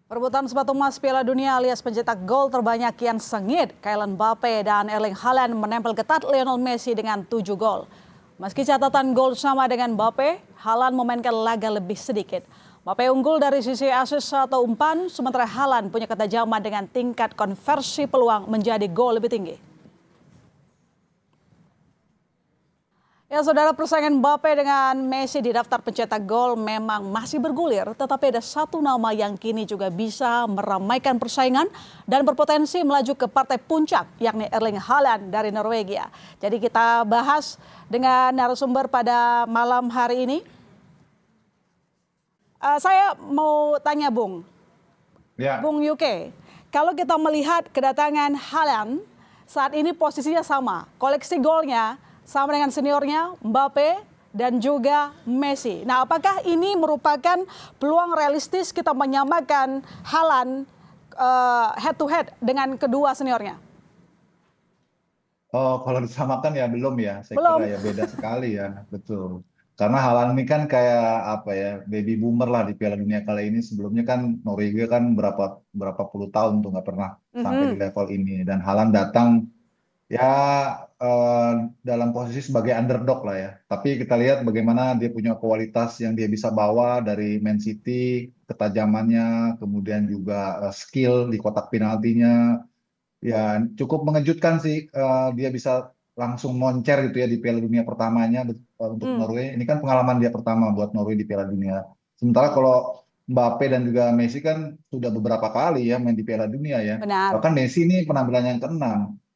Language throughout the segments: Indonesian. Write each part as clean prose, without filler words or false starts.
Perebutan sepatu emas Piala Dunia alias pencetak gol terbanyak kian sengit. Kylian Mbappe dan Erling Haaland menempel ketat Lionel Messi dengan 7 gol. Meski catatan gol sama dengan Mbappe, Haaland memainkan laga lebih sedikit. Mbappe unggul dari sisi assist atau umpan, sementara Haaland punya ketajaman dengan tingkat konversi peluang menjadi gol lebih tinggi. Ya, saudara, persaingan Mbappe dengan Messi di daftar pencetak gol memang masih bergulir, tetapi ada satu nama yang kini juga bisa meramaikan persaingan dan berpotensi melaju ke partai puncak, yakni Erling Haaland dari Norwegia. Jadi kita bahas dengan narasumber pada malam hari ini. Saya mau tanya Bung UK, kalau kita melihat kedatangan Haaland, saat ini posisinya sama, koleksi golnya sama dengan seniornya Mbappe dan juga Messi. Nah, apakah ini merupakan peluang realistis kita menyamakan Haaland head to head dengan kedua seniornya? Oh, kalau disamakan ya belum ya, saya Belum. kira ya beda sekali ya, betul. Karena Haaland ini kan kayak apa ya, baby boomer lah di Piala Dunia kali ini. Sebelumnya kan Norwegia kan berapa puluh tahun tuh nggak pernah sampai di level ini. Dan Haaland datang ya dalam posisi sebagai underdog lah ya. Tapi kita lihat bagaimana dia punya kualitas yang dia bisa bawa dari Man City, ketajamannya, kemudian juga skill di kotak penaltinya. Ya cukup mengejutkan sih, dia bisa langsung moncer gitu ya di Piala Dunia pertamanya untuk Norway. Ini kan pengalaman dia pertama buat Norway di Piala Dunia. Sementara kalau Mbappe dan juga Messi kan sudah beberapa kali ya main di Piala Dunia ya. Benar. Bahkan Messi ini penampilan yang ke-6.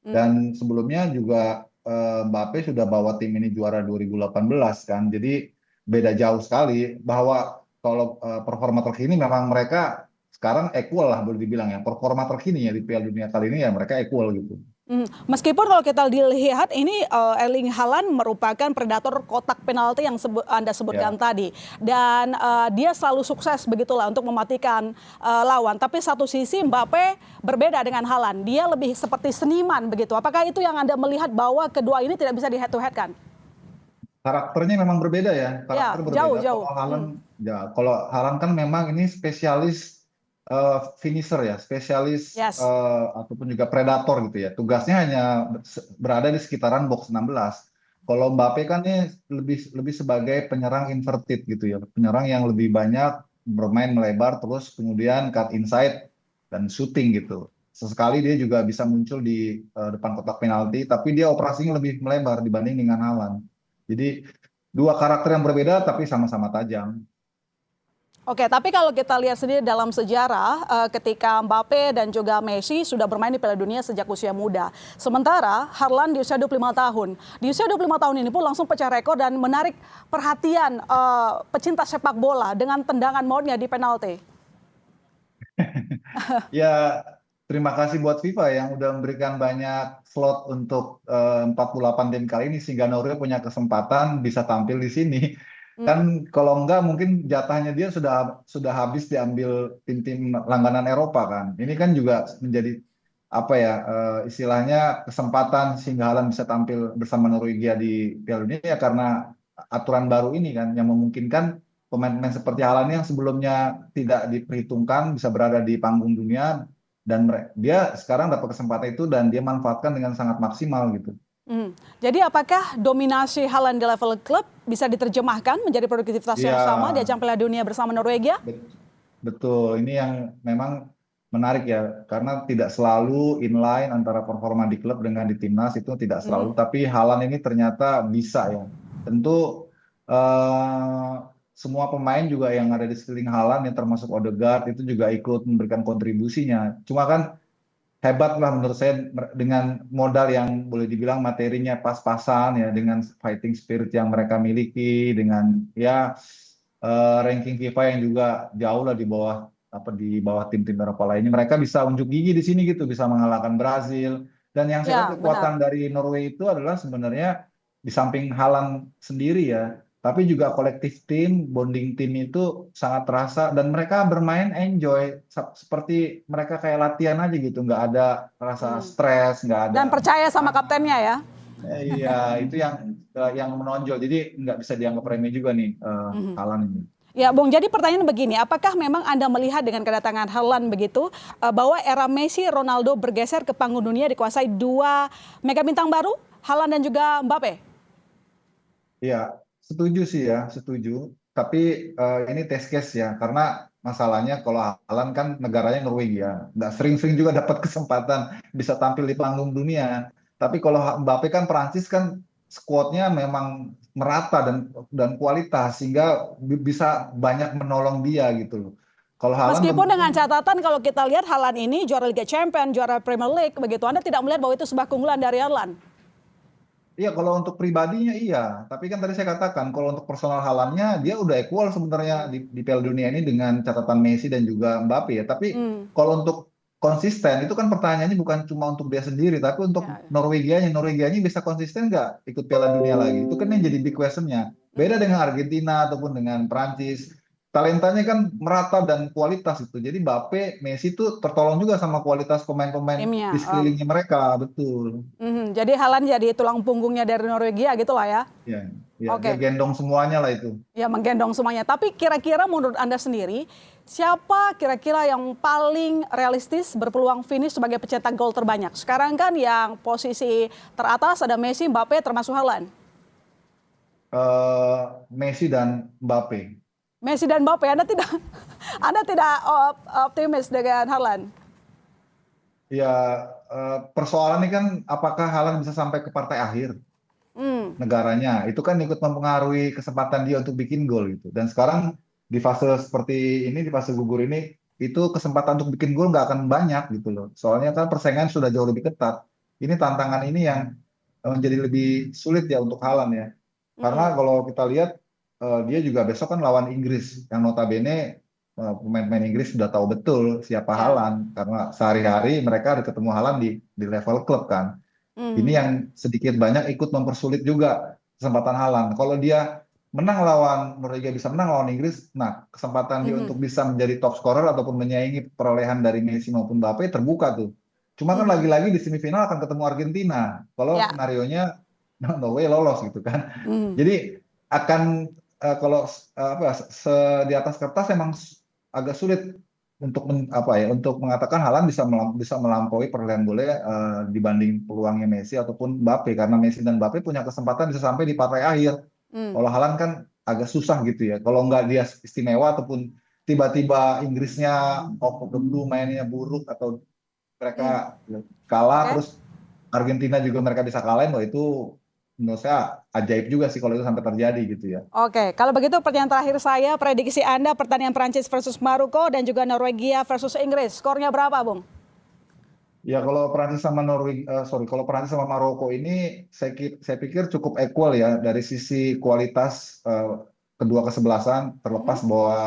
Dan sebelumnya juga Mbappe sudah bawa tim ini juara 2018 kan. Jadi beda jauh sekali bahwa kalau performa terkini memang mereka sekarang equal lah boleh dibilang ya. Performa terkini ya di Piala Dunia kali ini ya mereka equal gitu. Meskipun kalau kita dilihat ini Erling Haaland merupakan predator kotak penalti yang Anda sebutkan tadi, dan dia selalu sukses begitulah untuk mematikan lawan. Tapi satu sisi Mbappe berbeda dengan Haaland, dia lebih seperti seniman begitu. Apakah itu yang Anda melihat bahwa kedua ini tidak bisa di head to head kan? Karakternya memang berbeda ya, karakter berbeda. Jauh. Kalau Haaland kan memang ini spesialis finisher ya, spesialis ataupun juga predator gitu ya. Tugasnya hanya berada di sekitaran box 16. Kalau Mbappe kan ini lebih sebagai penyerang inverted gitu ya, penyerang yang lebih banyak bermain melebar terus kemudian cut inside dan shooting gitu. Sesekali dia juga bisa muncul di depan kotak penalti, tapi dia operasinya lebih melebar dibanding dengan Haaland. Jadi dua karakter yang berbeda tapi sama-sama tajam. Oke, tapi kalau kita lihat sendiri dalam sejarah ketika Mbappe dan juga Messi sudah bermain di Piala Dunia sejak usia muda. Sementara Haaland di usia 25 tahun. Di usia 25 tahun ini pun langsung pecah rekor dan menarik perhatian pecinta sepak bola dengan tendangan mautnya di penalti. Ya, terima kasih buat FIFA yang udah memberikan banyak slot untuk 48 tim kali ini sehingga Norway punya kesempatan bisa tampil di sini. Kan kalau enggak mungkin jatahnya dia sudah habis diambil tim-tim langganan Eropa kan. Ini kan juga menjadi apa ya istilahnya kesempatan sehingga Haaland bisa tampil bersama Norwegia di Piala Dunia ya karena aturan baru ini kan yang memungkinkan pemain-pemain seperti Haaland yang sebelumnya tidak diperhitungkan bisa berada di panggung dunia dan dia sekarang dapat kesempatan itu dan dia manfaatkan dengan sangat maksimal gitu. Jadi apakah dominasi Haaland di level klub bisa diterjemahkan menjadi produktivitas yang sama di ajang Piala Dunia bersama Norwegia? Betul, ini yang memang menarik ya, karena tidak selalu inline antara performa di klub dengan di timnas itu tidak selalu, tapi Haaland ini ternyata bisa ya. Tentu semua pemain juga yang ada di sekeliling Haaland yang termasuk Odegaard itu juga ikut memberikan kontribusinya. Cuma kan hebat lah menurut saya dengan modal yang boleh dibilang materinya pas-pasan ya dengan fighting spirit yang mereka miliki dengan ya ranking FIFA yang juga jauh lah di bawah tim-tim Eropa lainnya mereka bisa unjuk gigi di sini gitu bisa mengalahkan Brazil dan yang saya lihat kekuatan dari Norway itu adalah sebenarnya di samping Haaland sendiri ya tapi juga kolektif tim, bonding tim itu sangat terasa dan mereka bermain enjoy seperti mereka kayak latihan aja gitu, nggak ada rasa stres, nggak ada. Dan percaya sama kaptennya ya? Iya, itu yang menonjol. Jadi nggak bisa dianggap remeh juga nih Haaland ini. Ya, Bung, jadi pertanyaan begini, apakah memang Anda melihat dengan kedatangan Haaland begitu, bahwa era Messi, Ronaldo bergeser ke panggung dunia dikuasai dua mega bintang baru, Haaland dan juga Mbappe? Ya, setuju sih ya, setuju. Tapi ini test case ya, karena masalahnya kalau Haaland kan negaranya Norwegia, nggak sering-sering juga dapat kesempatan bisa tampil di panggung dunia. Tapi kalau Mbappe kan Prancis kan skuadnya memang merata dan kualitas sehingga bisa banyak menolong dia gitu loh. Kalau Haaland Meskipun tentu dengan catatan kalau kita lihat Haaland ini juara Liga Champions, juara Premier League, begitu Anda tidak melihat bahwa itu sebuah keunggulan dari Haaland? iya, kalau untuk pribadinya iya, tapi kan tadi saya katakan kalau untuk personal halannya dia udah equal sebenarnya di Piala Dunia ini dengan catatan Messi dan juga Mbappe ya. Tapi Hmm. kalau untuk konsisten itu kan pertanyaannya bukan cuma untuk dia sendiri, tapi untuk Ya. Norwegianya bisa konsisten nggak ikut Piala Dunia lagi? Itu kan yang jadi big questionnya. Beda dengan Argentina ataupun dengan Prancis, talentanya kan merata dan kualitas itu. Jadi Mbappe, Messi itu tertolong juga sama kualitas pemain-pemain Timnya. di sekelilingnya mereka, betul. Jadi Haaland jadi tulang punggungnya dari Norwegia gitulah ya. Ya, ya, dia Oke. gendong semuanya lah itu. Ya, menggendong semuanya. Tapi kira-kira menurut Anda sendiri, siapa kira-kira yang paling realistis berpeluang finish sebagai pencetak gol terbanyak? Sekarang kan yang posisi teratas ada Messi, Mbappe, termasuk Haaland. Messi dan Mbappe. Messi dan Mbappe, Anda tidak Anda tidak optimis dengan Haaland? Ya, persoalan ini kan apakah Haaland bisa sampai ke partai akhir Hmm. negaranya. Itu kan ikut mempengaruhi kesempatan dia untuk bikin gol gitu. Dan sekarang di fase seperti ini, di fase gugur ini, itu kesempatan untuk bikin gol nggak akan banyak gitu loh. Soalnya kan persaingan sudah jauh lebih ketat. Ini tantangan ini yang menjadi lebih sulit ya untuk Haaland ya. Karena Hmm. kalau kita lihat dia juga besok kan lawan Inggris yang notabene pemain-pemain Inggris sudah tahu betul siapa Ya. Haaland karena sehari-hari mereka ada ketemu Haaland di level klub kan. Ini Hmm. yang sedikit banyak ikut mempersulit juga kesempatan Haaland. Kalau dia menang lawan Norwegia bisa menang lawan Inggris, nah kesempatan dia Mhm. untuk bisa menjadi top scorer ataupun menyaingi perolehan dari Messi maupun Mbappe terbuka tuh. Cuma kan Mhm. lagi-lagi di semifinal akan ketemu Argentina. Kalau Ya. skenarionya Norway lolos gitu kan. Mhm. Jadi akan kalau apa di atas kertas emang agak sulit untuk apa ya untuk mengatakan Haaland bisa melampaui perolehan golnya dibanding peluangnya Messi ataupun Mbappe karena Messi dan Mbappe punya kesempatan bisa sampai di partai akhir. Hmm. Kalau Haaland kan agak susah gitu ya. Kalau nggak dia istimewa ataupun tiba-tiba Inggrisnya out of the blue mainnya buruk atau Hmm. mereka kalah Oke. terus Argentina juga mereka bisa kalahin, wah itu menurut saya ajaib juga sih kalau itu sampai terjadi gitu ya. Oke, kalau begitu pertanyaan terakhir saya, prediksi Anda pertandingan Prancis versus Maroko dan juga Norwegia versus Inggris. Skornya berapa, Bung? Ya kalau Prancis sama kalau Prancis sama Maroko ini saya pikir cukup equal ya dari sisi kualitas kedua kesebelasan Mhm. terlepas bahwa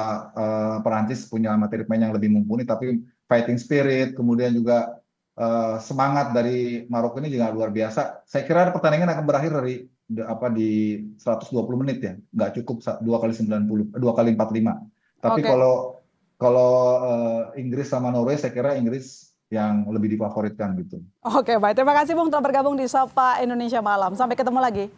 Prancis punya materi pemain yang lebih mumpuni tapi fighting spirit kemudian juga semangat dari Maroko ini juga luar biasa. Saya kira pertandingan akan berakhir di 120 menit ya, nggak cukup 2 kali 90, 2 kali 45. Tapi Oke. kalau kalau Inggris sama Norway saya kira Inggris yang lebih difavoritkan gitu. Oke, baik. Terima kasih, Bung, telah bergabung di Sapa Indonesia Malam. Sampai ketemu lagi.